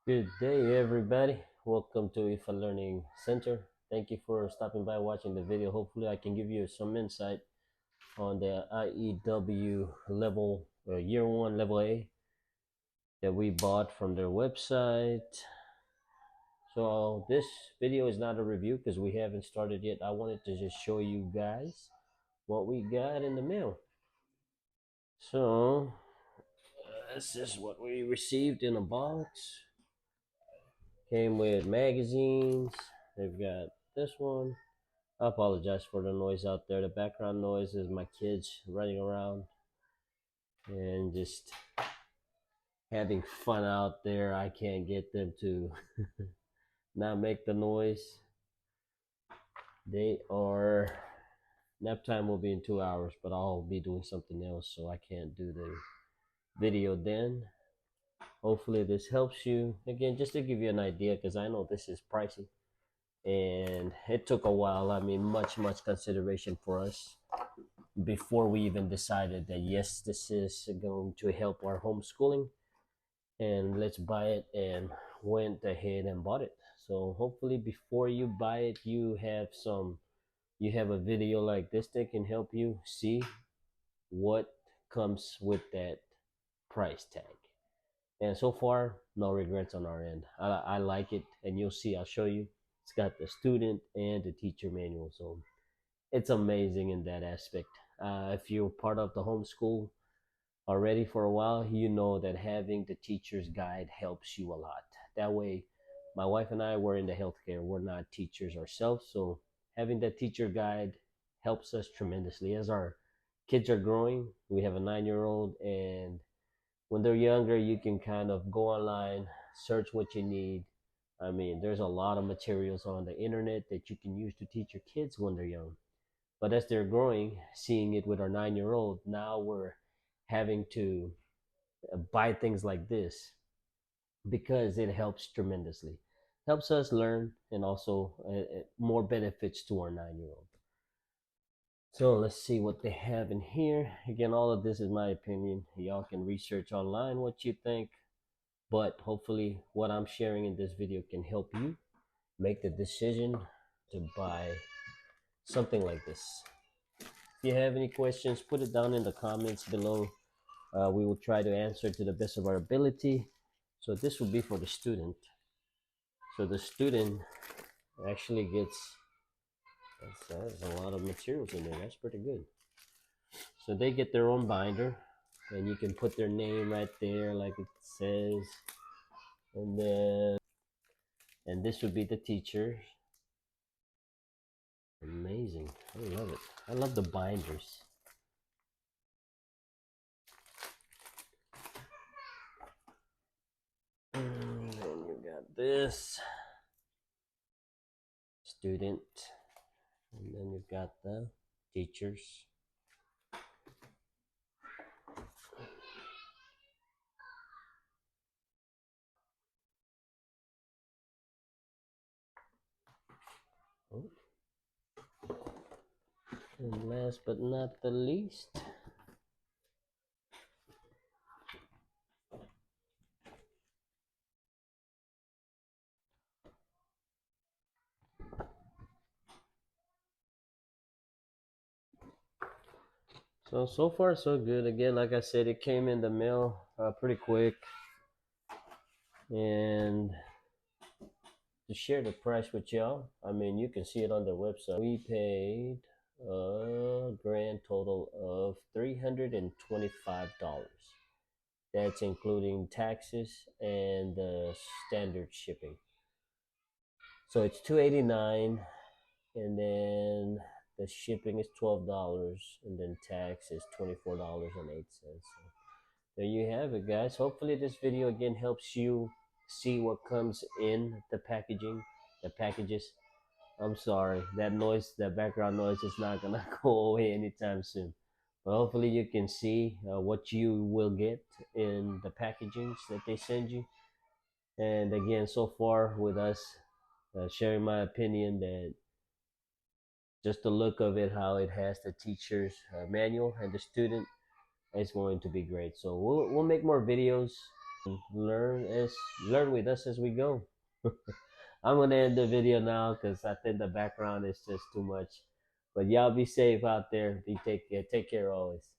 Good day, everybody. Welcome to IFA Learning Center. Thank you for stopping by watching the video. Hopefully, I can give you some insight on the IEW level year one level A that we bought from their website. So this video is not a review because we haven't started yet. I wanted to just show you guys what we got in the mail. So this is what we received in a box. Came with magazines. They've got this one. I apologize for the noise out there. The background noise is my kids running around and just having fun out there. I can't get them to not make the noise. They are nap time will be in 2 hours, but I'll be doing something else, so I can't do the video then. Hopefully this helps you. Again, just to give you an idea, because I know this is pricey and it took a while. I mean, much consideration for us before we even decided that yes, this is going to help our homeschooling and let's buy it, and went ahead and bought it. So hopefully before you buy it, you have a video like this that can help you see what comes with that price tag. And so far, no regrets on our end. I like it, and you'll see, I'll show you. It's got the student and the teacher manual, so it's amazing in that aspect. If you're part of the homeschool already for a while, you know that having the teacher's guide helps you a lot. That way, my wife and I were in the healthcare. We're not teachers ourselves, so having that teacher guide helps us tremendously. As our kids are growing, we have a 9-year-old, and when they're younger, you can kind of go online, search what you need. I mean, there's a lot of materials on the internet that you can use to teach your kids when they're young. But as they're growing, seeing it with our 9-year-old, now we're having to buy things like this because it helps tremendously. Helps us learn, and also more benefits to our 9-year-old. So let's see what they have in here. Again, all of this is my opinion. Y'all can research online what you think, but hopefully what I'm sharing in this video can help you make the decision to buy something like this. If you have any questions, put it down in the comments below. We will try to answer to the best of our ability. So this will be for the student. So the student actually gets, that's a lot of materials in there. That's pretty good. So they get their own binder, and you can put their name right there like it says. And this would be the teacher. Amazing. I love it. I love the binders. And then you got this student, and then you've got the teachers. Oh. And last but not the least, so far so good. Again, like I said, it came in the mail pretty quick. And to share the price with y'all, I mean, you can see it on their website. We paid a grand total of $325. That's including taxes and the standard shipping. So it's $289, and then the shipping is $12, and then tax is $24.08. So there you have it, guys. Hopefully this video again helps you see what comes in the packaging, the packages. I'm sorry, that noise, that background noise is not gonna go away anytime soon. But hopefully you can see what you will get in the packagings that they send you. And again, so far with us sharing my opinion that just the look of it, how it has the teacher's manual and the student, is going to be great. So we'll make more videos. learn with us as we go. I'm gonna end the video now because I think the background is just too much. But y'all be safe out there. Take care always.